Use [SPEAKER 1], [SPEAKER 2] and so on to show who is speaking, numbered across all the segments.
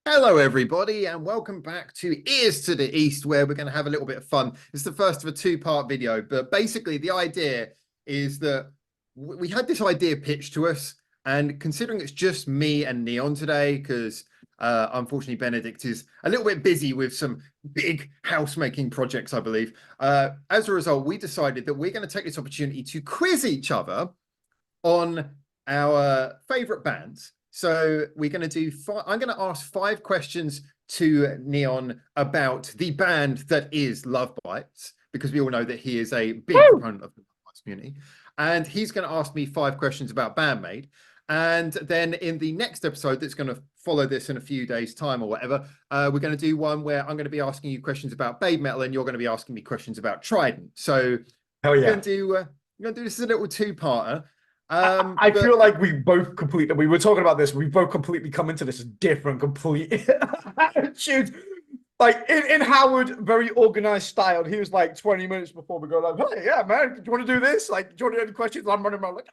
[SPEAKER 1] Hello, everybody, and welcome back to Ears to the East, where we're going to have a little bit of fun. It's the first of a two-part video, but basically the idea is that we had this idea pitched to us, and considering it's just me and Neon today, because unfortunately Benedict is a little bit busy with some big house-making projects, I believe. As a result, we decided that we're going to take this opportunity to quiz each other on our favorite bands. So we're going to do I'm going to ask 5 questions to Neon about the band that is Lovebites, because we all know that he is a big proponent of the Lovebites community. And he's going to ask me 5 questions about BAND-MAID. And then in the next episode that's going to follow this in a few days' time or whatever, we're going to do one where I'm going to be asking you questions about Babe Metal and you're going to be asking me questions about Trident. So
[SPEAKER 2] Hell yeah.
[SPEAKER 1] we're going to do this as a little two-parter.
[SPEAKER 2] I feel like we were talking about this, we both completely come into this different, complete attitudes. Like in Howard, very organized style. He was like 20 minutes before we go, like, hey, yeah, man, do you want to do this? Like, do you want to do any questions? I'm running around like,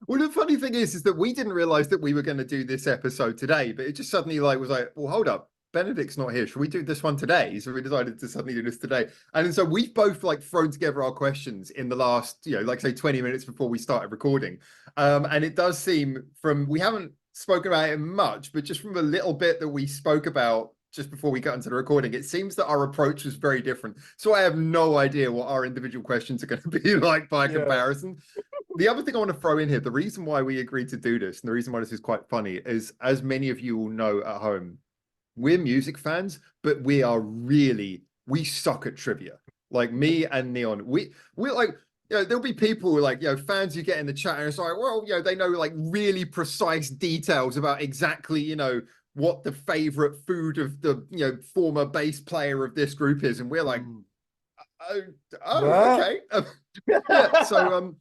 [SPEAKER 1] well, the funny thing is that we didn't realize that we were going to do this episode today, but it just suddenly was like, well, hold up. Benedict's not here. Should we do this one today? So we decided to suddenly do this today. And so we've both thrown together our questions in the last, like say 20 minutes before we started recording. And it does seem we haven't spoken about it much, but just from a little bit that we spoke about just before we got into the recording, it seems that our approach was very different. So I have no idea what our individual questions are going to be like by comparison. The other thing I want to throw in here, the reason why we agreed to do this, and the reason why this is quite funny, is as many of you will know at home, we're music fans, but we suck at trivia. Like me and Neon, we're like, there'll be people like, fans you get in the chat and it's like, well, they know like really precise details about exactly, what the favorite food of the, former bass player of this group is. And we're like, okay. Yeah. So,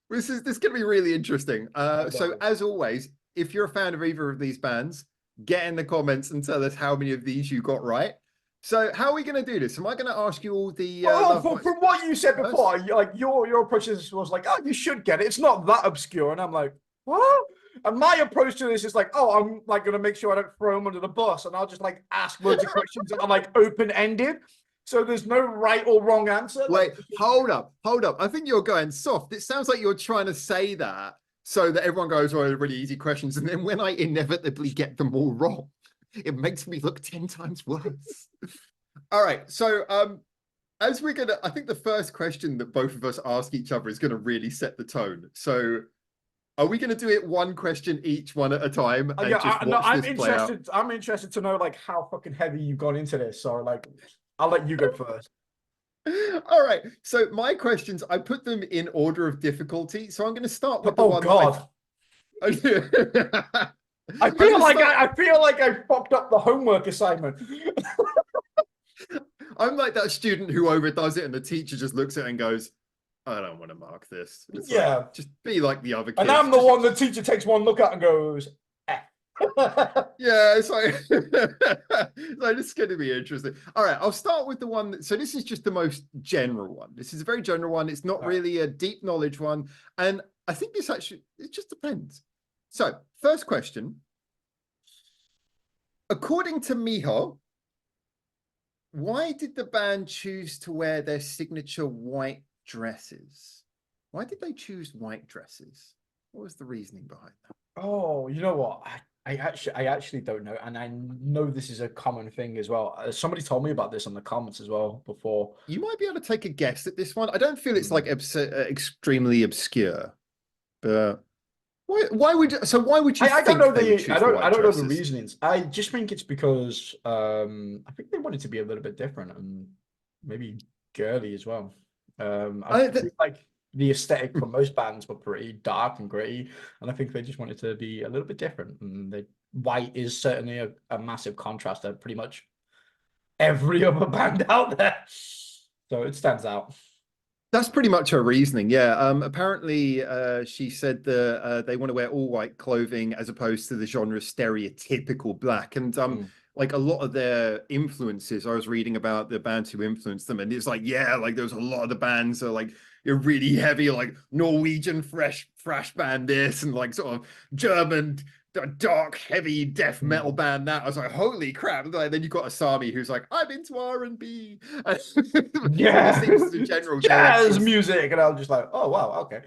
[SPEAKER 1] this is going to be really interesting. So as always, if you're a fan of either of these bands, get in the comments and tell us how many of these you got right. So how are we going to do this? Am I going to ask you all the...
[SPEAKER 2] from what you said before, like your approach to this was like, oh, you should get it. It's not that obscure. And I'm like, what? And my approach to this is like, oh, I'm like going to make sure I don't throw them under the bus. And I'll just like ask loads of questions that are like open-ended. So there's no right or wrong answer.
[SPEAKER 1] Wait, hold up. I think you're going soft. It sounds like you're trying to say that so that everyone goes, oh, really easy questions. And then when I inevitably get them all wrong, it makes me look 10 times worse. All right. So as we're going to, I think the first question that both of us ask each other is going to really set the tone. So are we going to do it one question each, one at a time? And
[SPEAKER 2] I'm interested to know like how fucking heavy you've gone into this. So like, I'll let you go first.
[SPEAKER 1] All right. So my questions, I put them in order of difficulty. So I'm going to start with the one.
[SPEAKER 2] God. I feel like I fucked up the homework assignment.
[SPEAKER 1] I'm like that student who overdoes it and the teacher just looks at it and goes, I don't want to mark this. It's like, just be like the other kids.
[SPEAKER 2] And I'm the one the teacher takes one look at and goes,
[SPEAKER 1] yeah, it's like, this is going to be interesting. All right, I'll start with the one. So this is just the most general one. This is a very general one. It's not really a deep knowledge one. And I think this actually, it just depends. So first question. According to Miho, why did the band choose to wear their signature white dresses? Why did they choose white dresses? What was the reasoning behind that?
[SPEAKER 2] Oh, you know what? I actually don't know, and I know this is a common thing as well. Somebody told me about this on the comments as well before.
[SPEAKER 1] You might be able to take a guess at this one. I don't feel it's like extremely obscure, but why would you?
[SPEAKER 2] I don't know the reasonings. I just think it's because I think they wanted to be a little bit different and maybe girly as well. I think like the aesthetic for most bands were pretty dark and gritty, and I think they just wanted to be a little bit different. And white is certainly a massive contrast to pretty much every other band out there, so it stands out.
[SPEAKER 1] That's pretty much her reasoning, yeah. Apparently, she said that they want to wear all white clothing as opposed to the genre's stereotypical black, and like a lot of their influences. I was reading about the bands who influenced them, and it's like, yeah, like there's a lot of the bands are like really heavy, like Norwegian thrash band this, and like sort of German a dark, heavy death metal band now. I was like, holy crap. And then you've got Asami who's like, I'm into R&B.
[SPEAKER 2] Yeah.
[SPEAKER 1] It seems the general
[SPEAKER 2] jazz music. And I was just like, oh, wow, okay.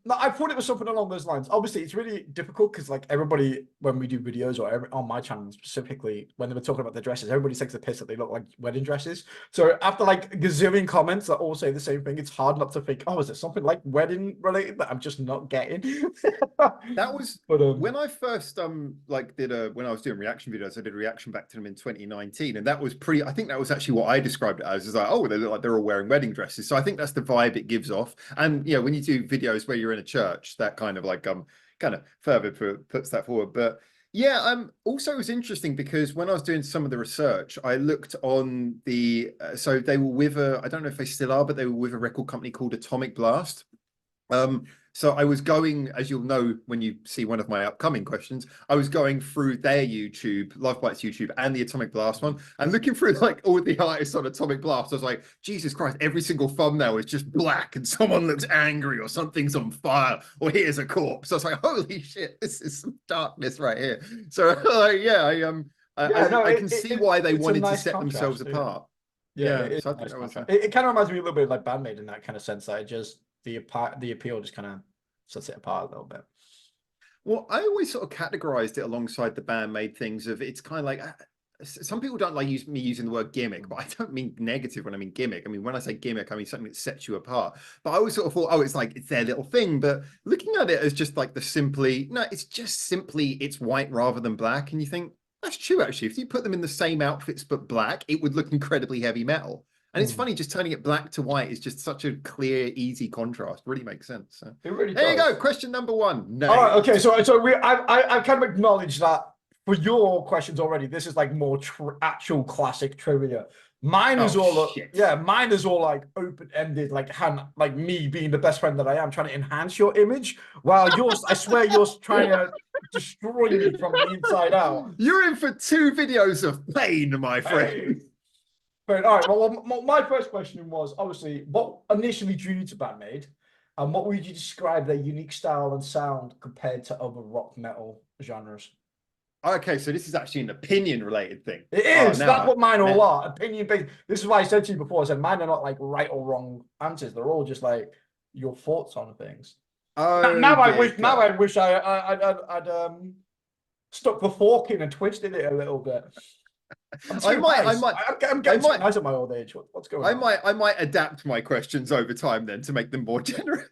[SPEAKER 2] No, I thought it was something along those lines. Obviously, it's really difficult because like everybody, when we do videos or on my channel specifically, when they were talking about the dresses, everybody takes the piss that they look like wedding dresses. So after like gazillion comments that all say the same thing, it's hard not to think, oh, is it something like wedding related that I'm just not getting?
[SPEAKER 1] That was when I first like when I was doing reaction videos, I did a reaction back to them in 2019, and that was I think that was actually what I described it as. Is like, oh, they look like they're all wearing wedding dresses. So I think that's the vibe it gives off. And yeah, when you do videos where you're in a church, that kind of like kind of further puts that forward. But yeah, also it was interesting because when I was doing some of the research, I looked on the so they were with I don't know if they still are, but they were with a record company called Atomic Blast. So I was going, as you'll know when you see one of my upcoming questions, I was going through their YouTube, LOVEBITES YouTube, and the Atomic Blast one, and looking through like all the artists on Atomic Blast. I was like, Jesus Christ, every single thumbnail is just black, and someone looks angry, or something's on fire, or here's a corpse. So I was like, holy shit, this is some darkness right here. So yeah, I can see why they wanted to set themselves apart.
[SPEAKER 2] Yeah, so I think it kind of reminds me a little bit like BAND-MAID in that kind of sense. That it just the appeal just kind of sets it apart a little bit.
[SPEAKER 1] Well, I always sort of categorized it alongside the BAND-MAID things of it's kind of like some people don't like me using the word gimmick, but I don't mean negative when I mean gimmick. I mean, when I say gimmick, I mean something that sets you apart. But I always sort of thought, oh, it's like it's their little thing. But looking at it as just like it's just simply it's white rather than black. And you think that's true, actually. If you put them in the same outfits but black, it would look incredibly heavy metal. And it's funny, just turning it black to white is just such a clear, easy contrast. Really makes sense. So.
[SPEAKER 2] It really
[SPEAKER 1] there
[SPEAKER 2] does.
[SPEAKER 1] You go. Question number one. No.
[SPEAKER 2] All right. Okay. So I've kind of acknowledged that for your questions already. This is like more actual classic trivia. Mine is mine is all like open-ended, like me being the best friend that I am, trying to enhance your image, while yours, I swear, yours trying to destroy me from the inside out.
[SPEAKER 1] You're in for 2 videos of pain, my friend.
[SPEAKER 2] But all right, well, my first question was obviously what initially drew you to BAND-MAID, and what would you describe their unique style and sound compared to other rock metal genres?
[SPEAKER 1] Okay, so this is actually an opinion-related thing.
[SPEAKER 2] It is. That's what mine all are. Opinion-based. This is why I said to you before. I said mine are not like right or wrong answers. They're all just like your thoughts on things. Oh, now I wish I'd stuck the fork in and twisted it a little bit. I'm getting too nice at my old age. What's going on?
[SPEAKER 1] I might adapt my questions over time then to make them more generous.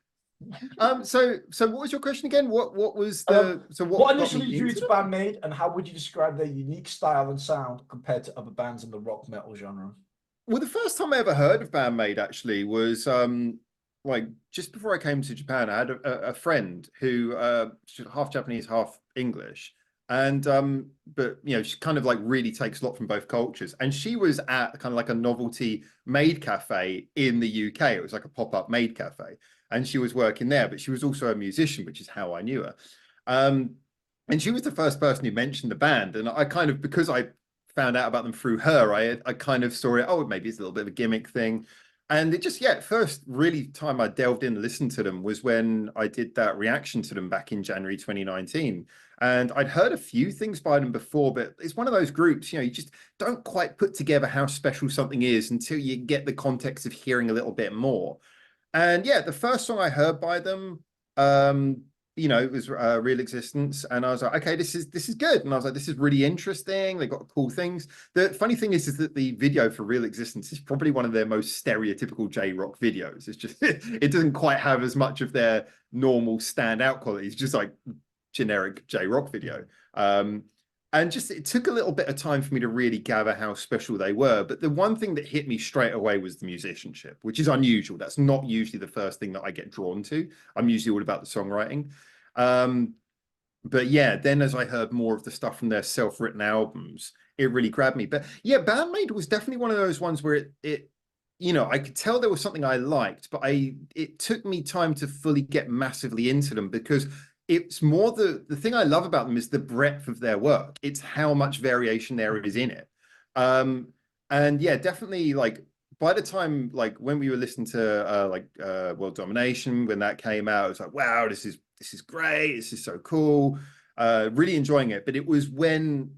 [SPEAKER 1] So what was your question again? What was the
[SPEAKER 2] what initially drew you to BAND-MAID, and how would you describe their unique style and sound compared to other bands in the rock metal genre?
[SPEAKER 1] Well, the first time I ever heard of BAND-MAID actually was like just before I came to Japan. I had a friend who half Japanese, half English. And but you know, she kind of like really takes a lot from both cultures. And she was at kind of like a novelty maid cafe in the UK. It was like a pop-up maid cafe, and she was working there, but she was also a musician, which is how I knew her. And she was the first person who mentioned the band, and I kind of, because I found out about them through her, I kind of saw it, oh, maybe it's a little bit of a gimmick thing. And it just, first really time I delved in and listened to them was when I did that reaction to them back in January 2019. And I'd heard a few things by them before, but it's one of those groups, you just don't quite put together how special something is until you get the context of hearing a little bit more. And the first song I heard by them, it was Real Existence, and I was like, okay, this is good. And I was like, this is really interesting. They got cool things. The funny thing is that the video for Real Existence is probably one of their most stereotypical J-rock videos. It's just it doesn't quite have as much of their normal standout qualities, just like generic J-rock video. And just it took a little bit of time for me to really gather how special they were. But the one thing that hit me straight away was the musicianship, which is unusual. That's not usually the first thing that I get drawn to. I'm usually all about the songwriting. But then as I heard more of the stuff from their self-written albums, it really grabbed me. But BAND-MAID was definitely one of those ones where it I could tell there was something I liked, but it took me time to fully get massively into them, because it's more the thing I love about them is the breadth of their work. It's how much variation there is in it. And definitely, like, by the time, like, when we were listening to World Domination, when that came out, it was like, wow, this is great. This is so cool. really enjoying it. But it was when,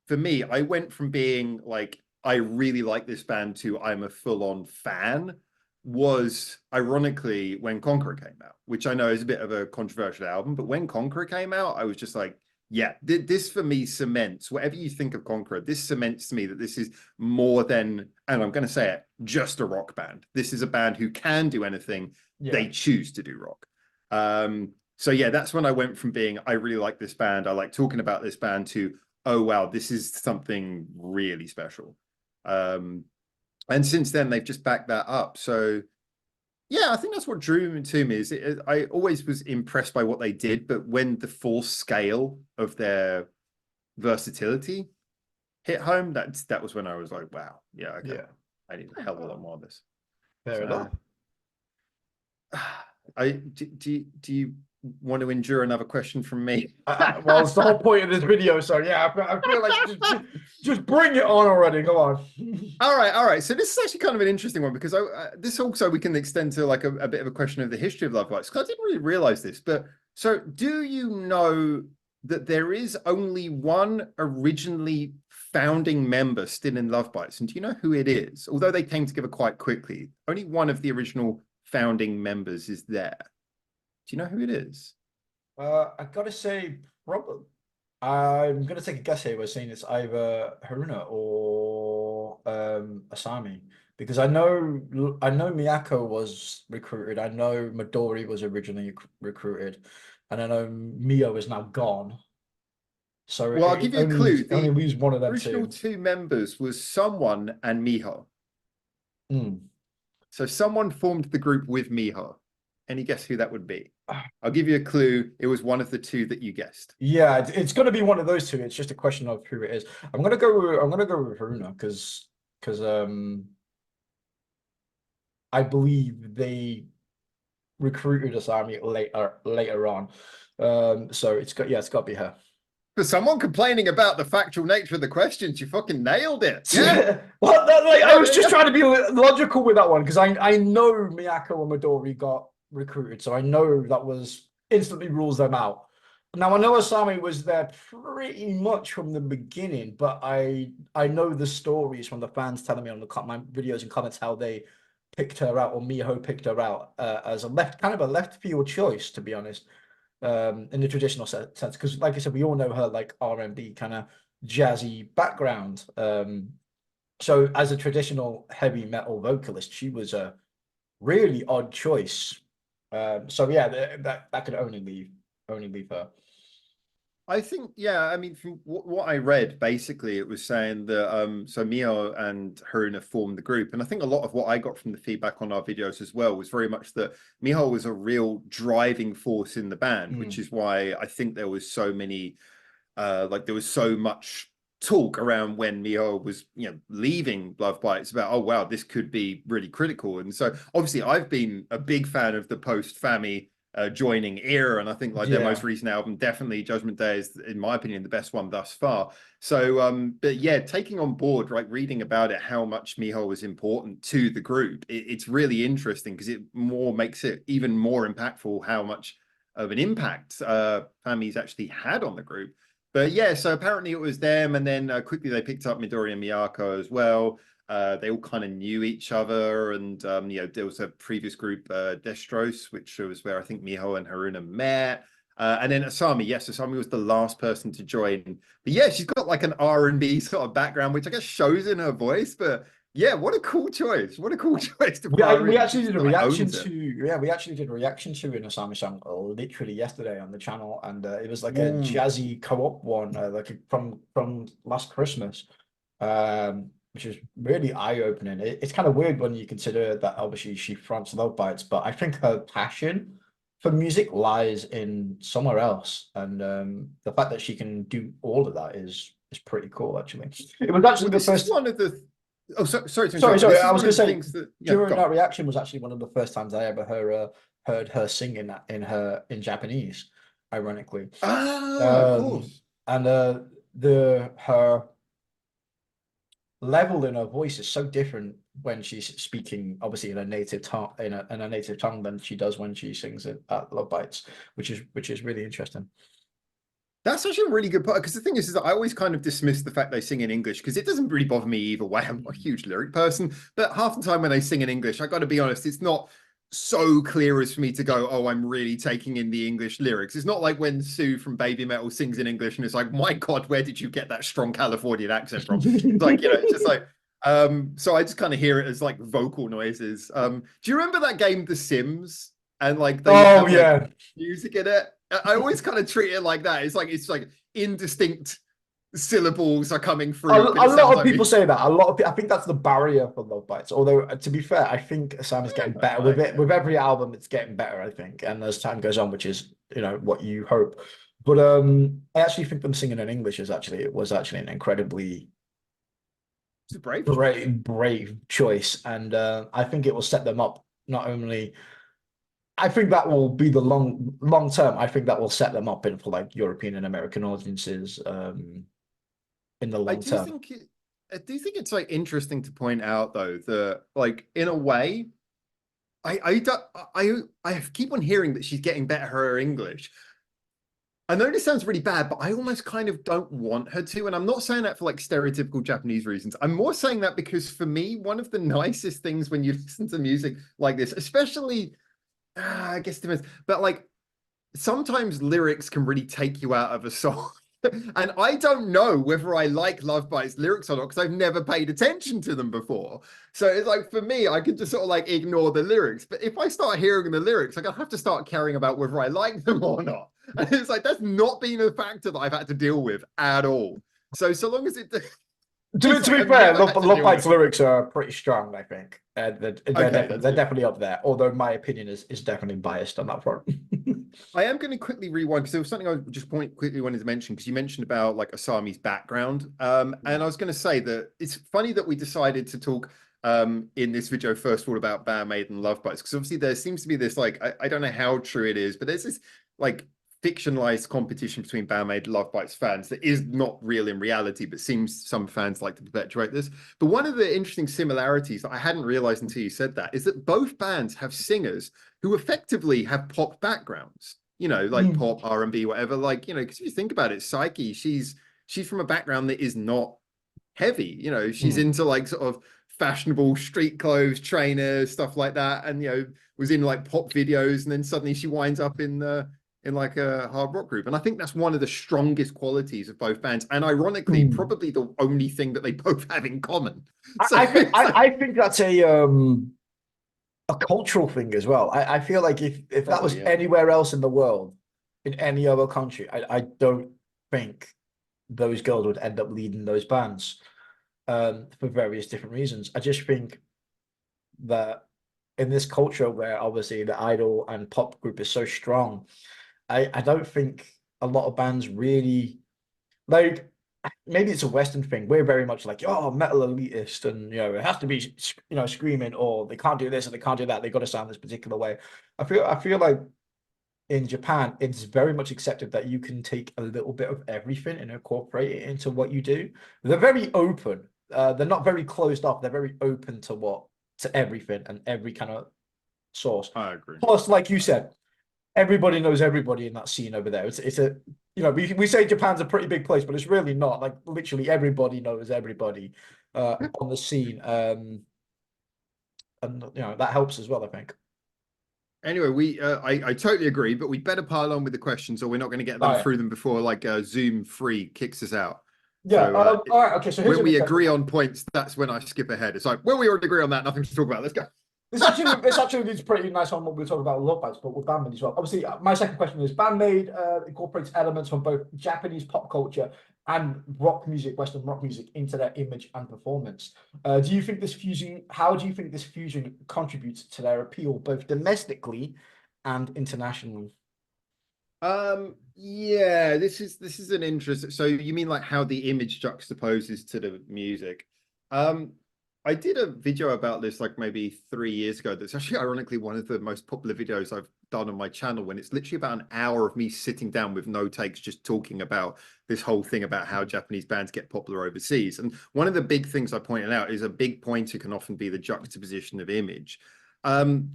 [SPEAKER 1] for me, I went from being like, I really like this band to I'm a full-on fan, was ironically when Conqueror came out, which I know is a bit of a controversial album, but when Conqueror came out, I was just like, yeah, this for me cements, whatever you think of Conqueror, this cements to me that this is more than, and I'm going to say it, just a rock band. This is a band who can do anything. They choose to do rock. So yeah, that's when I went from being, I really like this band, I like talking about this band, to, oh wow, this is something really special. And since then they've just backed that up. So yeah, I think that's what drew to me. I always was impressed by what they did, but when the full scale of their versatility hit home, that was when I was like, wow, yeah, okay, I need a hell of a lot more of this.
[SPEAKER 2] Fair enough.
[SPEAKER 1] Do you want to endure another question from me?
[SPEAKER 2] Well, it's the whole point of this video, so yeah, I feel like just bring it on already. Come on.
[SPEAKER 1] All right. So this is actually kind of an interesting one, because this also we can extend to like a bit of a question of the history of Love Bites, because I didn't really realize this. But so, do you know that there is only one originally founding member still in Love Bites, and do you know who it is? Although they came together quite quickly, only one of the original founding members is there. Do you know who it is?
[SPEAKER 2] I gotta say, probably. I'm gonna take a guess here. We're saying it's either Haruna or Asami, because I know Miyako was recruited. I know Midori was originally recruited, and I know Mio is now gone. So
[SPEAKER 1] well, I'll give you a clue.
[SPEAKER 2] Only leaves one of them
[SPEAKER 1] original two members was someone and Miho. So someone formed the group with Miho. Any guess who that would be? I'll give you a clue. It was one of the two that you guessed.
[SPEAKER 2] Yeah, it's going to be one of those two. It's just a question of who it is. I'm gonna go with Haruna, because I believe they recruited Asami later on. So it's got to be her.
[SPEAKER 1] For someone complaining about the factual nature of the questions, you fucking nailed it.
[SPEAKER 2] Yeah. Well, I was just trying to be logical with that one, because I know Miyako and Midori got recruited, so I know that was instantly rules them out. Now I know Asami was there pretty much from the beginning, but I know the stories from the fans telling me on my videos and comments how they picked her out, or Miho picked her out as a kind of a left field choice, to be honest. In the traditional sense, because like I said, we all know her like R&B kind of jazzy background. So as a traditional heavy metal vocalist, she was a really odd choice. So yeah, that could only leave her.
[SPEAKER 1] I think, yeah, I mean, from what I read, basically it was saying that so Mio and Haruna formed the group, and I think a lot of what I got from the feedback on our videos as well was very much that Miho was a real driving force in the band, which is why I think there was so many like there was so much talk around when Miho was, you know, leaving Love Bites about, oh wow, this could be really critical. And so obviously I've been a big fan of the post-Fami joining era, and I think like their most recent album, definitely Judgment Day, is in my opinion the best one thus far. So but yeah, taking on board, like reading about it, how much Miho was important to the group, it's really interesting, because it makes it even more impactful how much of an impact Fami's actually had on the group. But yeah, so apparently it was them, and then quickly they picked up Midori and Miyako as well. They all kind of knew each other, and you know, there was a previous group, Destros, which was where I think Miho and Haruna met. And then Asami, yes, Asami was the last person to join. But yeah, she's got like an R&B sort of background, which I guess shows in her voice. But yeah, what a cool choice! What a cool choice to
[SPEAKER 2] we actually did a reaction to. Yeah, we actually did a reaction to an Asami song literally yesterday on the channel, and it was like a jazzy co-op one, like from last Christmas, which is really eye-opening. It's kind of weird when you consider that obviously she fronts Love Bites, but I think her passion for music lies in somewhere else, and the fact that she can do all of that is pretty cool. Actually, it was actually the first
[SPEAKER 1] one of the. Oh, sorry.
[SPEAKER 2] I was going to say during that reaction was actually one of the first times I ever heard her singing that in Japanese, ironically.
[SPEAKER 1] Of course.
[SPEAKER 2] And her level in her voice is so different when she's speaking, obviously in a native tongue, in a native tongue, than she does when she sings it at Love Bites, which is really interesting.
[SPEAKER 1] That's actually a really good part, because the thing is that I always kind of dismiss the fact they sing in English, because it doesn't really bother me either way. I'm not a huge lyric person, but half the time when they sing in English, I got to be honest, it's not so clear as for me to go, oh, I'm really taking in the English lyrics. It's not like when Sue from Baby Metal sings in English and it's like, my God, where did you get that strong Californian accent from? It's like, it's just like, so I just kind of hear it as like vocal noises. Do you remember that game, The Sims? And like they would
[SPEAKER 2] Oh
[SPEAKER 1] have like
[SPEAKER 2] yeah.
[SPEAKER 1] music in it. I always kind of treat it like that. It's like indistinct syllables are coming through, but
[SPEAKER 2] A
[SPEAKER 1] it sounds
[SPEAKER 2] lot of
[SPEAKER 1] like
[SPEAKER 2] people say that. A lot of I think that's the barrier for Love Bites. Although to be fair, I think Sam is getting better with it. With every album, it's getting better, I think, and as time goes on, which is what you hope. But I actually think them singing in English was actually an incredibly
[SPEAKER 1] it's a brave choice.
[SPEAKER 2] brave choice, and I think it will set them up not only. I think that will be the long term. I think that will set them up in for like European and American audiences in the
[SPEAKER 1] I
[SPEAKER 2] long
[SPEAKER 1] do
[SPEAKER 2] term.
[SPEAKER 1] think I do think it's like interesting to point out though that like in a way, I don't I keep on hearing that she's getting better at her English. I know this sounds really bad, but I almost kind of don't want her to. And I'm not saying that for like stereotypical Japanese reasons. I'm more saying that because for me, one of the nicest things when you listen to music like this, especially, I guess it depends, but like sometimes lyrics can really take you out of a song. And I don't know whether I like Love Bites lyrics or not because I've never paid attention to them before. So it's like for me, I could just sort of like ignore the lyrics. But if I start hearing the lyrics, like I have to start caring about whether I like them or not. And it's like that's not been a factor that I've had to deal with at all. So long as it
[SPEAKER 2] To
[SPEAKER 1] it's
[SPEAKER 2] be
[SPEAKER 1] like I've
[SPEAKER 2] fair,
[SPEAKER 1] never had to
[SPEAKER 2] Love
[SPEAKER 1] deal
[SPEAKER 2] Bite's
[SPEAKER 1] with.
[SPEAKER 2] lyrics are pretty strong, I think.
[SPEAKER 1] Okay, that's
[SPEAKER 2] They're
[SPEAKER 1] good.
[SPEAKER 2] definitely up there. Although my opinion is definitely biased on that front.
[SPEAKER 1] I am going to quickly rewind because there was something I just quickly wanted to mention because you mentioned about like Asami's background. And I was going to say that it's funny that we decided to talk in this video first of all about BAND-MAID and LOVEBITES because obviously there seems to be this like I don't know how true it is, but there's this like fictionalized competition between BAND-MAID and LOVEBITES fans that is not real in reality, but seems some fans like to perpetuate this. But one of the interesting similarities that I hadn't realized until you said that is that both bands have singers who effectively have pop backgrounds, like
[SPEAKER 2] Mm.
[SPEAKER 1] pop, R&B, whatever. Like, because if you think about it, Psyche, she's from a background that is not heavy. She's
[SPEAKER 2] Mm.
[SPEAKER 1] into like sort of fashionable street clothes, trainers, stuff like that, and was in like pop videos, and then suddenly she winds up in like a hard rock group. And I think that's one of the strongest qualities of both bands, and ironically,
[SPEAKER 2] Mm.
[SPEAKER 1] probably the only thing that they both have in common. So
[SPEAKER 2] I think
[SPEAKER 1] it's like,
[SPEAKER 2] I think that's a cultural thing as well. I feel like if that was
[SPEAKER 1] probably, yeah.
[SPEAKER 2] anywhere else in the world, in any other country, I don't think those girls would end up leading those bands for various different reasons. I just think that in this culture where obviously the idol and pop group is so strong, I don't think a lot of bands really like maybe it's a Western thing. We're very much like, oh, metal elitist, and it has to be screaming, or they can't do this and they can't do that. They got to sound this particular way. I feel like in Japan, it's very much accepted that you can take a little bit of everything and incorporate it into what you do. They're very open. They're not very closed off. They're very open to everything and every kind of source.
[SPEAKER 1] I agree.
[SPEAKER 2] Plus, like you said, everybody knows everybody in that scene over there. It's a we say Japan's a pretty big place, but it's really not. Like literally everybody knows everybody on the scene. And that helps as well, I think.
[SPEAKER 1] Anyway, I totally agree, but we better pile on with the questions, or we're not going to get
[SPEAKER 2] Oh
[SPEAKER 1] them
[SPEAKER 2] yeah.
[SPEAKER 1] through them before like Zoom free kicks us out.
[SPEAKER 2] Yeah.
[SPEAKER 1] So
[SPEAKER 2] All right. Okay. So here's
[SPEAKER 1] when
[SPEAKER 2] an
[SPEAKER 1] we
[SPEAKER 2] interesting
[SPEAKER 1] agree
[SPEAKER 2] one.
[SPEAKER 1] on points, that's when I skip ahead. It's like, well, we already agree on that. Nothing to talk about. Let's go.
[SPEAKER 2] It's pretty nice on what we were talking about with Love Bites, but with BAND-MAID as well. Obviously, my second question is BAND-MAID incorporates elements from both Japanese pop culture and rock music, Western rock music, into their image and performance. How do you think this fusion contributes to their appeal both domestically and internationally?
[SPEAKER 1] Yeah, this is an interesting. So you mean like how the image juxtaposes to the music? I did a video about this like maybe 3 years ago. That's actually ironically one of the most popular videos I've done on my channel when it's literally about an hour of me sitting down with no takes, just talking about this whole thing about how Japanese bands get popular overseas. And one of the big things I pointed out is a big pointer can often be the juxtaposition of image. The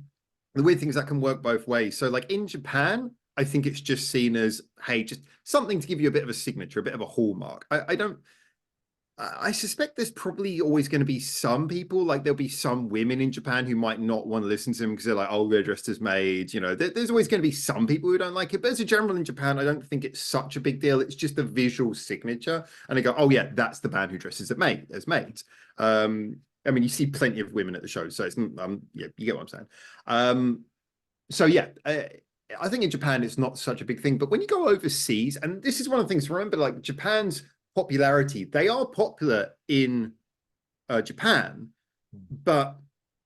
[SPEAKER 1] weird thing is that can work both ways. So like in Japan, I think it's just seen as, hey, just something to give you a bit of a signature, a bit of a hallmark. I suspect there's probably always going to be some people, like there'll be some women in Japan who might not want to listen to them because they're like, oh, they're dressed as maids. You know, there's always going to be some people who don't like it. But as a general in Japan, I don't think it's such a big deal. It's just a visual signature. And they go, oh, yeah, that's the band who dresses as maids. I mean, you see plenty of women at the show. So it's, yeah, you get what I'm saying. So, yeah, I think in Japan, it's not such a big thing. But when you go overseas, and this is one of the things to remember, like Japan's popularity, they are popular in Japan, but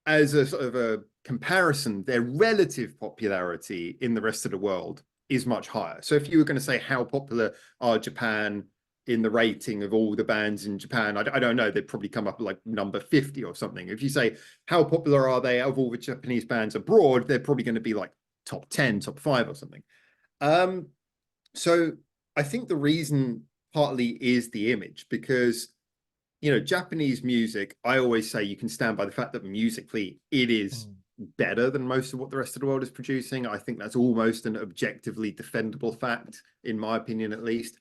[SPEAKER 1] as a sort of a comparison, their relative popularity in the rest of the world is much higher. So if you were going to say how popular are Japan in the rating of all the bands in Japan, I don't know, they'd probably come up like number 50 or something. If you say how popular are they of all the Japanese bands abroad, they're probably going to be like top 10, top 5 or something. So I think the reason partly is the image, because, you know, Japanese music, I always say you can stand by the fact that musically it is better than most of what the rest of the world is producing. I think that's almost an objectively defendable fact, in my opinion, at least.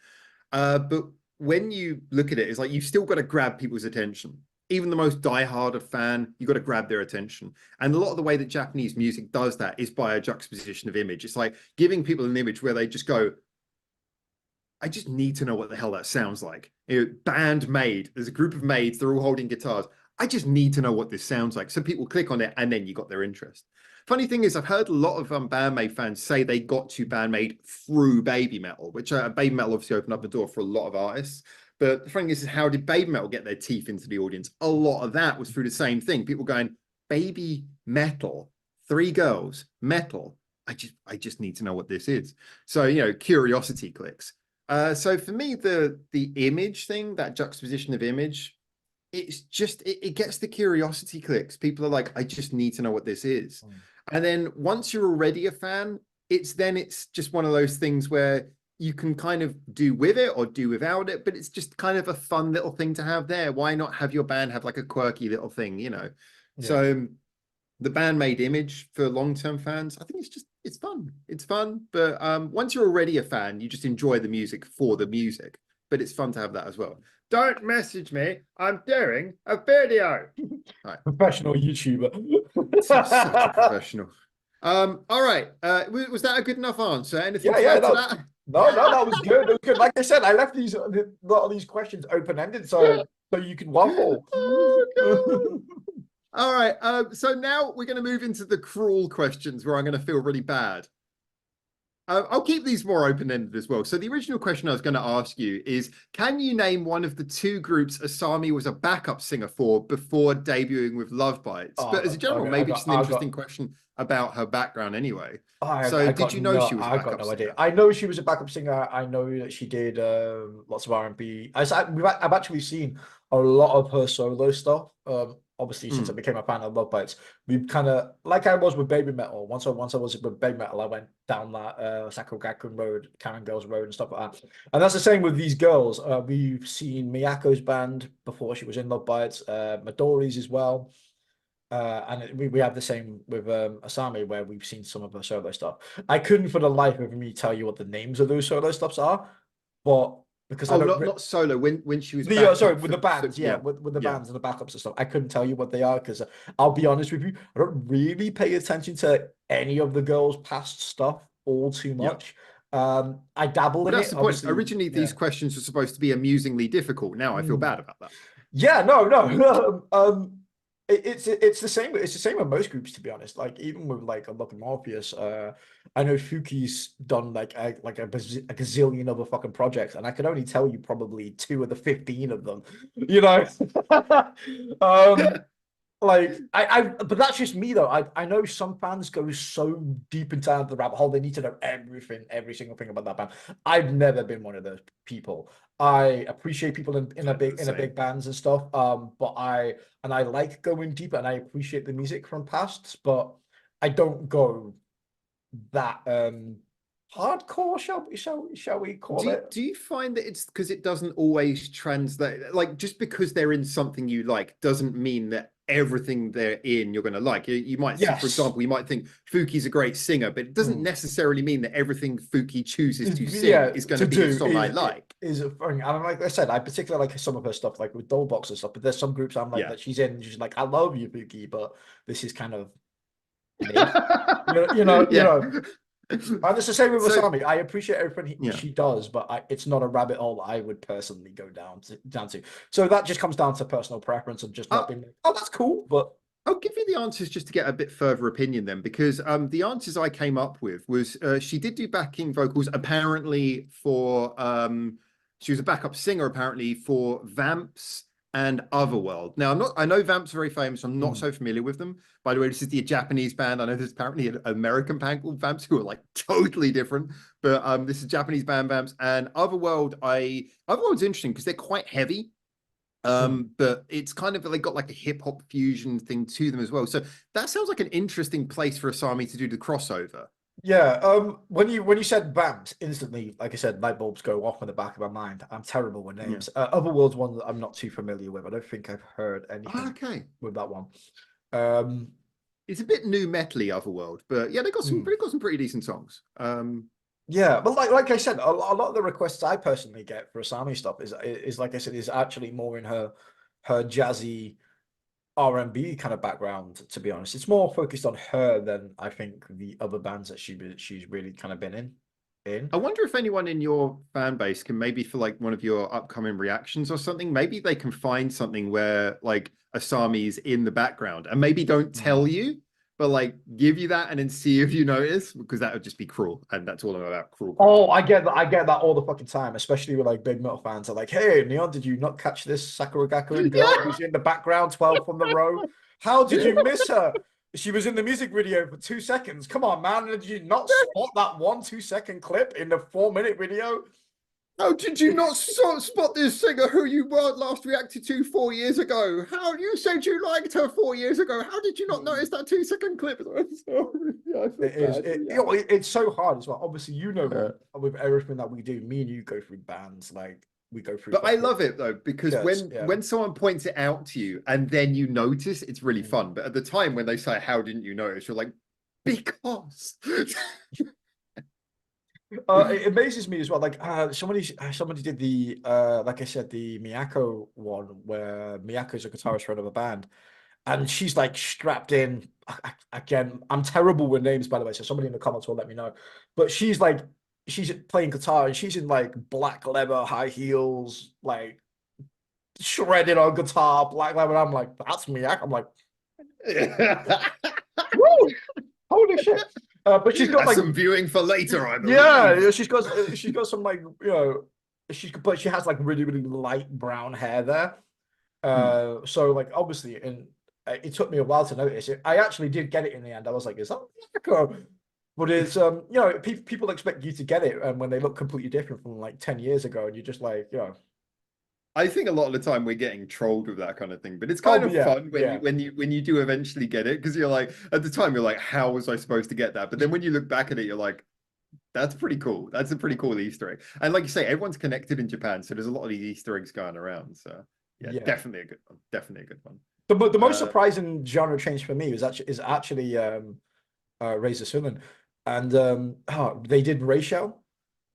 [SPEAKER 1] But when you look at it, it's like you've still got to grab people's attention. Even the most diehard fan, you've got to grab their attention. And a lot of the way that Japanese music does that is by a juxtaposition of image. It's like giving people an image where they just go, I just need to know what the hell that sounds like. You know, BAND-MAID, there's a group of maids, they're all holding guitars. I just need to know what this sounds like. So people click on it and then you got their interest. Funny thing is, I've heard a lot of BAND-MAID fans say they got to BAND-MAID through baby metal, which baby metal obviously opened up the door for a lot of artists. But the thing is how did baby metal get their teeth into the audience? A lot of that was through the same thing. People going, baby metal, 3 girls, metal. I just need to know what this is. So, you know, curiosity clicks. So for me, the image thing, that juxtaposition of image, it's just, it gets the curiosity clicks. People are like, I just need to know what this is. And then once you're already a fan, it's just one of those things where you can kind of do with it or do without it, but it's just kind of a fun little thing to have there. Why not have your band have like a quirky little thing, you know? Yeah. So the BAND-MAID image for long-term fans, I think it's fun. It's fun. But once you're already a fan, you just enjoy the music for the music. But it's fun to have that as well. Don't message me. I'm doing a video.
[SPEAKER 2] Right. Professional YouTuber.
[SPEAKER 1] Such a professional. All right. Was that a good enough answer? Anything to add to that?
[SPEAKER 2] No, that was good. It was good. Like I said, I left a lot of these questions open-ended so you can waffle.
[SPEAKER 1] Oh, no. All right, so now we're going to move into the cruel questions where I'm going to feel really bad. I'll keep these more open-ended as well. So the original question I was going to ask you is, can you name one of the 2 groups Asami was a backup singer for before debuting with LOVEBITES? But as a general, maybe it's an interesting question about her background anyway. Did you know she was a backup singer? I got no idea.
[SPEAKER 2] I know she was a backup singer. I know that she did lots of R&B. I've actually seen a lot of her solo stuff. Obviously, since I became a fan of LOVEBITES, we've kind of, like I was with baby metal. Once I was with baby metal, I went down that Sakugakuen Road, Karen Girls Road, and stuff like that. And that's the same with these girls. We've seen Miyako's band before she was in LOVEBITES, Midori's as well. And we have the same with Asami, where we've seen some of her solo stuff. I couldn't for the life of me tell you what the names of those solo stuffs are, but because
[SPEAKER 1] not solo, when she was
[SPEAKER 2] with the bands, with the bands and the backups and stuff, I couldn't tell you what they are because I'll be honest with you, I don't really pay attention to any of the girls' past stuff all too much. I dabble in it.
[SPEAKER 1] That's the point. Originally, these questions were supposed to be amusingly difficult. Now I feel bad about that.
[SPEAKER 2] Yeah, no. It's the same. It's the same with most groups, to be honest. Like even with like a Look Morpheus, I know Fuki's done like a gazillion other fucking projects, and I can only tell you probably 2 of the 15 of them. You know, like but that's just me though. I know some fans go so deep into the rabbit hole they need to know everything, every single thing about that band. I've never been one of those people. I appreciate people in a big bands and stuff. But I like going deep and I appreciate the music from pasts, but I don't go that hardcore, shall we call it?
[SPEAKER 1] Do you find that it's because it doesn't always translate? Like just because they're in something you like doesn't mean that everything they're in you're going to like. You might see, for example, you might think Fuki's a great singer, but it doesn't necessarily mean that everything Fuki chooses to sing is going to be a song I like.
[SPEAKER 2] Is a thing. And like I said, I particularly like some of her stuff, like with Dollbox and stuff. But there's some groups I'm like that she's in, and she's like, I love you, Fuki, but this is kind of mid. you know. And it's the same with Asami. I appreciate everything she does, but it's not a rabbit hole I would personally go down to. So that just comes down to personal preference and just not being like, oh, that's cool. But
[SPEAKER 1] I'll give you the answers just to get a bit further opinion then, because the answers I came up with was she did do backing vocals apparently for she was a backup singer apparently for Vamps and Otherworld. Now I know Vamps are very famous. I'm not so familiar with them. By the way, this is the Japanese band. I know there's apparently an American band called Vamps who are like totally different, but this is Japanese band Vamps and Otherworld. Otherworld's interesting because they're quite heavy. But it's kind of, they got like a hip hop fusion thing to them as well. So that sounds like an interesting place for Asami to do the crossover.
[SPEAKER 2] Yeah. When you said Vamps, instantly, like I said, light bulbs go off in the back of my mind. I'm terrible with names. Otherworld's one that I'm not too familiar with. I don't think I've heard anything with that one.
[SPEAKER 1] It's a bit new metally, Otherworld, but yeah, they got some pretty decent songs.
[SPEAKER 2] Yeah, but like I said, a lot of the requests I personally get for Asami stuff is like I said, is actually more in her jazzy R&B kind of background. To be honest, it's more focused on her than I think the other bands that she's really kind of been in.
[SPEAKER 1] I wonder if anyone in your fan base can maybe, for like one of your upcoming reactions or something, maybe they can find something where like Asami's in the background and maybe don't tell you, but like give you that and then see if you notice, because that would just be cruel, and that's all I'm about, cruel.
[SPEAKER 2] Oh, I get that all the fucking time, especially with like big metal fans are like, hey, Neon, did you not catch this Sakura Gakuin girl who's in the background, 12 from the row? How did you miss her? She was in the music video for 2 seconds. Come on, man. Did you not spot that 1-2 second clip in the 4-minute video?
[SPEAKER 1] How did you not spot this singer who you weren't last reacted to 4 years ago? How you said you liked her 4 years ago? How did you not notice that 2-second clip?
[SPEAKER 2] It's so hard as well. Obviously, with everything that we do, me and you go through bands, like we go through.
[SPEAKER 1] But I love it though, because when someone points it out to you and then you notice, it's really fun. But at the time when they say, "How didn't you notice?" You're like, because.
[SPEAKER 2] It amazes me as well. Like somebody did the like I said, the Miyako one where Miyako's a guitarist for another band, and she's like strapped in. Again, I'm terrible with names, by the way, so somebody in the comments will let me know. But she's playing guitar and she's in like black leather high heels, like shredded on guitar, black leather. I'm like, that's Miyako. I'm like, woo! Holy shit. But she's got
[SPEAKER 1] like some viewing for later, I believe.
[SPEAKER 2] Yeah, she's got some like, but she has like really, really light brown hair there. So like obviously, and it took me a while to notice it. I actually did get it in the end. I was like, is that Miyako? But it's people expect you to get it, and when they look completely different from like 10 years ago, and you're just like,
[SPEAKER 1] I think a lot of the time we're getting trolled with that kind of thing, but it's kind of fun when you do eventually get it, because you're like, at the time you're like, how was I supposed to get that? But then when you look back at it, you're like, that's pretty cool. That's a pretty cool Easter egg. And like you say, everyone's connected in Japan, so there's a lot of these Easter eggs going around. So yeah. Definitely a good one. Definitely a good one.
[SPEAKER 2] The most surprising genre change for me is actually Razor Sunan, and they did Rachel,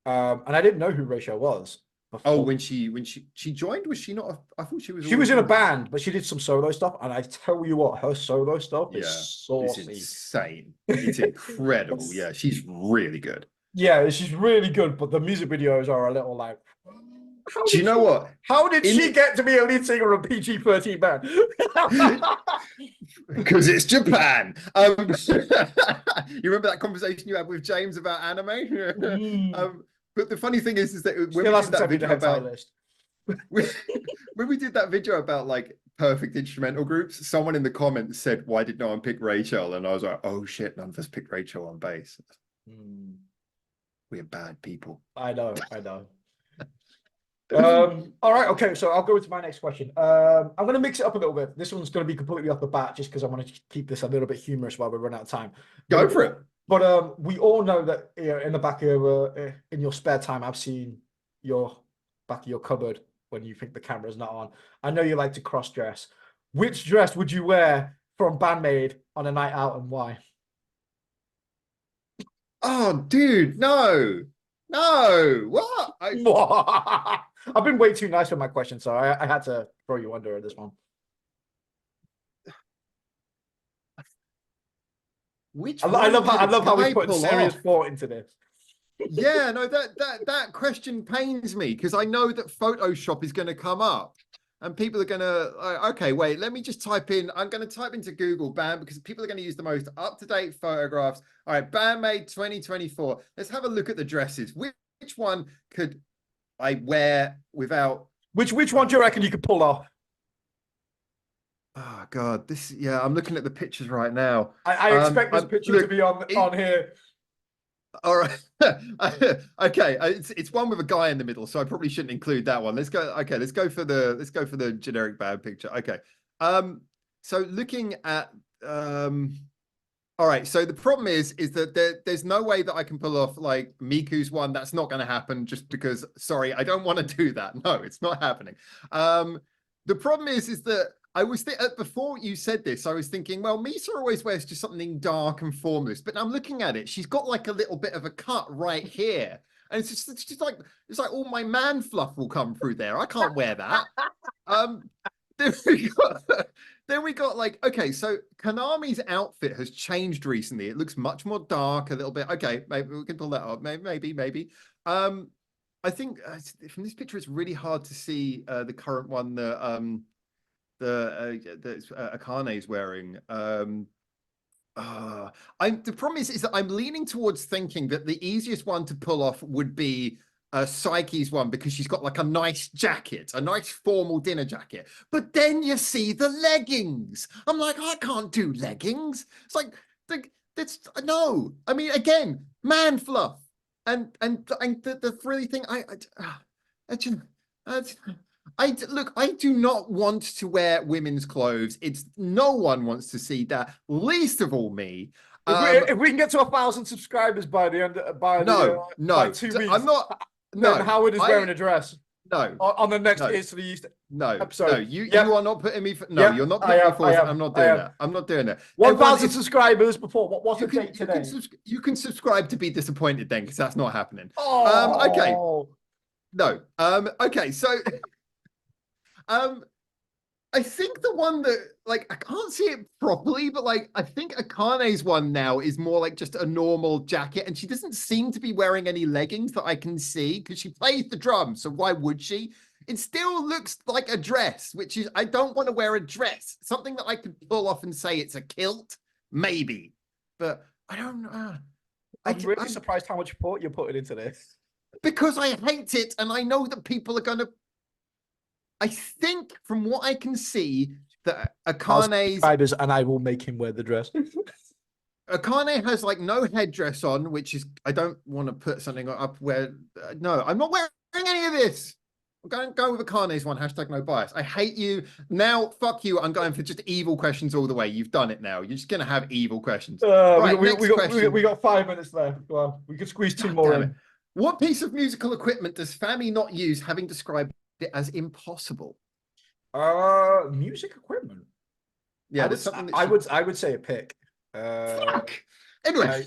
[SPEAKER 2] and I didn't know who Rachel was.
[SPEAKER 1] Oh, when she joined, was she not? I thought she was.
[SPEAKER 2] She was in a band, but she did some solo stuff, and I tell you what, her solo stuff is saucy.
[SPEAKER 1] It's insane. It's incredible. Yeah, she's really good.
[SPEAKER 2] Yeah, she's really good, but the music videos are a little like.
[SPEAKER 1] Do you know what?
[SPEAKER 2] How did she get to be a lead singer of a PG-13 band?
[SPEAKER 1] Because it's Japan. You remember that conversation you had with James about anime? But the funny thing is that when we did that video about when we did that video about like perfect instrumental groups, someone in the comments said, "Why did no one pick Rachel?" And I was like, "Oh shit, none of us picked Rachel on bass. We're bad people."
[SPEAKER 2] I know. All right, okay, so I'll go into my next question. I'm going to mix it up a little bit. This one's going to be completely off the bat, just because I want to keep this a little bit humorous while we run out of time.
[SPEAKER 1] Go for it.
[SPEAKER 2] But we all know that in the back of in your spare time, I've seen your back of your cupboard when you think the camera's not on. I know you like to cross dress. Which dress would you wear from BAND-MAID on a night out, and why?
[SPEAKER 1] Oh, dude, no. No. What?
[SPEAKER 2] I've been way too nice with my question, so I had to throw you under this one. I love how we put serious thought into this.
[SPEAKER 1] Yeah, no, that question pains me because I know that Photoshop is going to come up and people are going to, okay, wait, let me just type in, I'm going to type into Google BAND because people are going to use the most up-to-date photographs. All right, BAND-MAID 2024. Let's have a look at the dresses. Which one could I wear without...
[SPEAKER 2] Which one do you reckon you could pull off?
[SPEAKER 1] Oh, God, yeah, I'm looking at the pictures right now.
[SPEAKER 2] I expect this picture to be on here.
[SPEAKER 1] All right. Okay. It's one with a guy in the middle, so I probably shouldn't include that one. Let's go. Okay, let's go for the generic bad picture. Okay. So looking at all right, so the problem is that there's no way that I can pull off like Miku's one. That's not going to happen just because, sorry, I don't want to do that. No, it's not happening. The problem is that I was before you said this, I was thinking, well, Misa always wears just something dark and formless, but I'm looking at it. She's got like a little bit of a cut right here, and it's just like all my man fluff will come through there. I can't wear that. Then we got like, okay, so Konami's outfit has changed recently. It looks much more dark, a little bit. Okay, maybe we can pull that up. Maybe. I think from this picture, it's really hard to see the current one that Akane is wearing. The problem is that I'm leaning towards thinking that the easiest one to pull off would be Psyche's one because she's got like a nice jacket, a nice formal dinner jacket. But then you see the leggings. I'm like, I can't do leggings. It's like that's no. I mean, again, man fluff, and the really thing. Look, I do not want to wear women's clothes. No one wants to see that, least of all me.
[SPEAKER 2] If we can get to 1,000 subscribers by the end, by 2 weeks,
[SPEAKER 1] I'm not. No,
[SPEAKER 2] then Howard is wearing a dress.
[SPEAKER 1] No,
[SPEAKER 2] on the next Ears to the East episode.
[SPEAKER 1] No, you are not putting me. You're not putting me forward. I'm not doing that. I'm not doing that.
[SPEAKER 2] 1,000 subscribers before. What's the date today?
[SPEAKER 1] You can subscribe to be disappointed then, because that's not happening.
[SPEAKER 2] Oh.
[SPEAKER 1] Okay. No. Okay. So. I think the one that, like, I can't see it properly, but like, I think Akane's one now is more like just a normal jacket, and she doesn't seem to be wearing any leggings that I can see because she plays the drums. So why would she? It still looks like a dress, which is, I don't want to wear a dress. Something that I could pull off and say it's a kilt, maybe, but I don't know.
[SPEAKER 2] I'm really surprised how much thought you're putting into this.
[SPEAKER 1] Because I hate it, and I know that people are going to. I think from what I can see that Akane's...
[SPEAKER 2] and I will make him wear the dress.
[SPEAKER 1] Akane has like no headdress on, which is, I don't want to put something up where, no, I'm not wearing any of this. I'm going to go with Akane's one, hashtag no bias. I hate you. Now, fuck you. I'm going for just evil questions all the way. You've done it now. You're just going to have evil questions. Right,
[SPEAKER 2] we got 5 minutes left. Well, we could squeeze two more in.
[SPEAKER 1] What piece of musical equipment does Fami not use, having described it as impossible?
[SPEAKER 2] Music equipment.
[SPEAKER 1] Yeah,
[SPEAKER 2] I would say a pick.
[SPEAKER 1] Fuck. Anyway,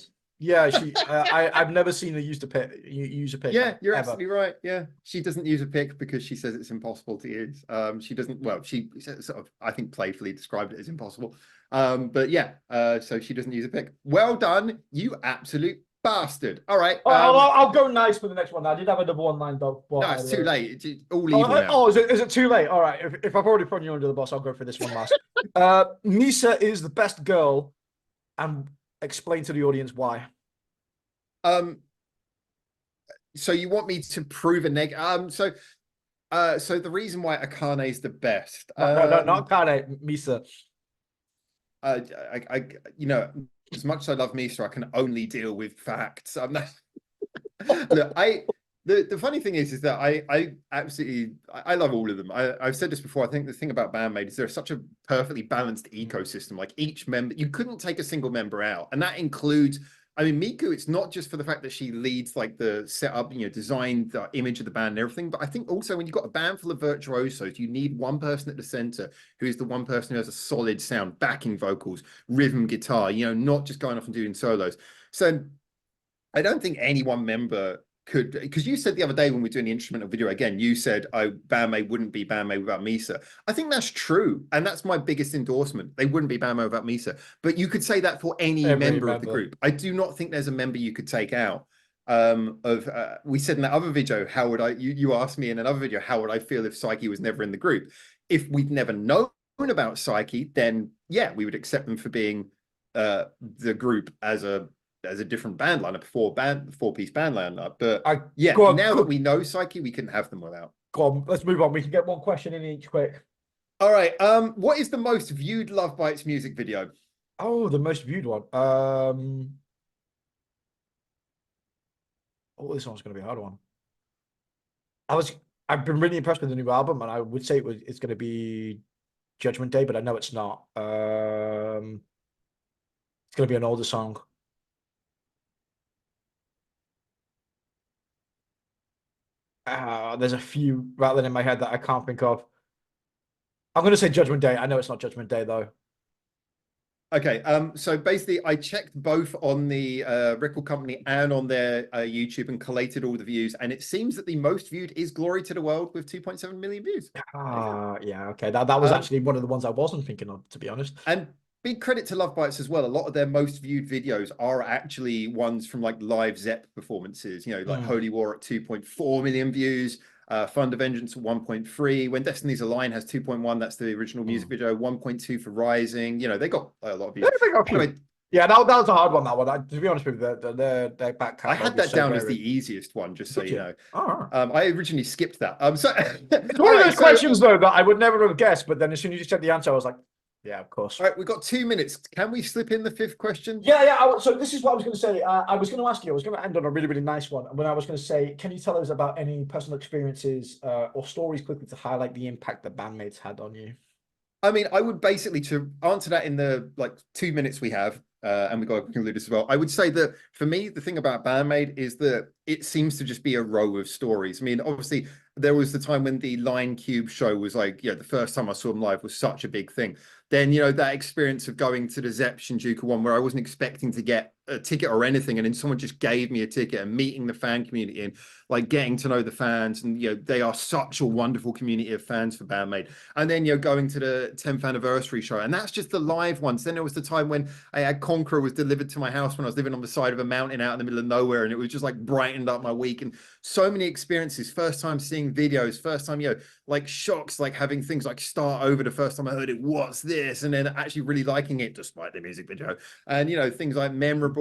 [SPEAKER 2] I've never seen her use a pick.
[SPEAKER 1] Yeah, you're absolutely right. Yeah, she doesn't use a pick because she says it's impossible to use. She doesn't. Well, she sort of, I think, playfully described it as impossible. But yeah, so she doesn't use a pick. Well done, you absolute bastard. All right.
[SPEAKER 2] I'll go nice for the next one. I did have another one lined up.
[SPEAKER 1] No, it's too late. It's all evil now.
[SPEAKER 2] Is it too late? All right. If I've already thrown you under the bus, I'll go for this one last. Misa is the best girl, and explain to the audience why.
[SPEAKER 1] So you want me to prove a neg? So the reason why Akane is the best.
[SPEAKER 2] No, not Akane. Misa.
[SPEAKER 1] You know, as much as I love Misa, I can only deal with facts. I'm not. Look, the funny thing is that I absolutely love all of them. I've said this before. I think the thing about BAND-MAID is they're such a perfectly balanced ecosystem. Like each member, you couldn't take a single member out, and that includes. I mean, Miku, it's not just for the fact that she leads like the setup, designed the image of the band and everything, but I think also when you've got a band full of virtuosos, you need one person at the center who is the one person who has a solid sound, backing vocals, rhythm guitar, not just going off and doing solos. So I don't think any one member could, because you said the other day when we were doing the instrumental video again, you said, oh, BAND-MAID wouldn't be BAND-MAID without Misa. I think that's true. And that's my biggest endorsement. They wouldn't be BAND-MAID without Misa. But you could say that for any member of the group. I do not think there's a member you could take out. We said in that other video, how would I, you asked me in another video, how would I feel if Psyche was never in the group? If we'd never known about Psyche, then yeah, we would accept them for being the group as a different band lineup, four-piece band lineup. But now that we know Psyche, we can have them without.
[SPEAKER 2] Go on, let's move on. We can get one question in each quick.
[SPEAKER 1] All right. What is the most viewed Love Bites music video?
[SPEAKER 2] Oh, the most viewed one. Oh, this one's gonna be a hard one. I've been really impressed with the new album, and I would say it's gonna be Judgment Day, but I know it's not. It's gonna be an older song. There's a few rattling in my head that I can't think of. I'm going to say Judgment Day. I know it's not Judgment Day, though.
[SPEAKER 1] Okay, so basically I checked both on the record company and on their YouTube and collated all the views, and it seems that the most viewed is Glory to the World with 2.7 million views.
[SPEAKER 2] Yeah, okay. That was actually one of the ones I wasn't thinking of, to be honest.
[SPEAKER 1] And big credit to Love Bites as well. A lot of their most viewed videos are actually ones from like live Zepp performances, like Holy War at 2.4 million views, Fund of Vengeance at 1.3. When Destiny's Align has 2.1, that's the original music video, 1.2 for Rising. They got a lot of views.
[SPEAKER 2] Anyway, yeah, that was a hard one, that one. To be honest with you, their back
[SPEAKER 1] I had that down as the easiest one, just so you know.
[SPEAKER 2] Oh.
[SPEAKER 1] I originally skipped that. So
[SPEAKER 2] it's one of those questions, though, that I would never have guessed, but then as soon as you said the answer, I was like, yeah, of course.
[SPEAKER 1] All right, we've got 2 minutes. Can we slip in the fifth question?
[SPEAKER 2] Yeah. So this is what I was going to say. I was going to ask you, I was going to end on a really, really nice one. When I was going to say, can you tell us about any personal experiences or stories quickly to highlight the impact that BAND-MAIDs had on you?
[SPEAKER 1] I mean, I would basically, to answer that in the 2 minutes we have, and we got to conclude this as well. I would say that for me, the thing about BAND-MAID is that it seems to just be a row of stories. I mean, obviously, there was the time when the Line Cube show was the first time I saw them live was such a big thing. Then, that experience of going to the Zepp Shinjuku one where I wasn't expecting to get a ticket or anything, and then someone just gave me a ticket, and meeting the fan community and getting to know the fans, and they are such a wonderful community of fans for BAND-MAID. And then going to the 10th anniversary show, and that's just the live ones. Then there was the time when I had Conqueror was delivered to my house when I was living on the side of a mountain out in the middle of nowhere, and it was just brightened up my week. And so many experiences, first time seeing videos, first time shocks, having things start over the first time I heard it, what's this, and then actually really liking it despite the music video. And things like Memorable,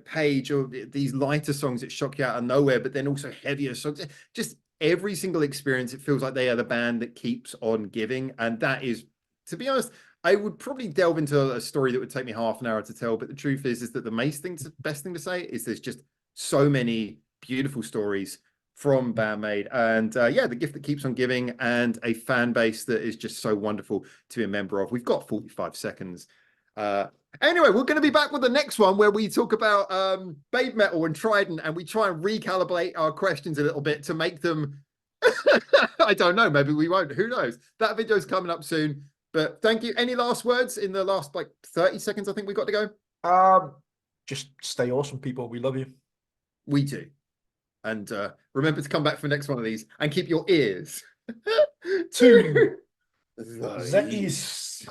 [SPEAKER 1] Page, or these lighter songs that shock you out of nowhere, but then also heavier songs. Just every single experience, it feels like they are the band that keeps on giving. And that is, to be honest, I would probably delve into a story that would take me half an hour to tell, but the truth is that the best thing to say is there's just so many beautiful stories from BAND-MAID, and the gift that keeps on giving, and a fan base that is just so wonderful to be a member of. We've got 45 seconds. Anyway, we're going to be back with the next one where we talk about Babe Metal and Trident, and we try and recalibrate our questions a little bit to make them I don't know, maybe we won't, who knows. That video's coming up soon, but thank you. Any last words in the last 30 seconds? I think we got to
[SPEAKER 2] go. Just stay awesome, people. We love you.
[SPEAKER 1] We do. And remember to come back for the next one of these, and keep your ears
[SPEAKER 2] to the east.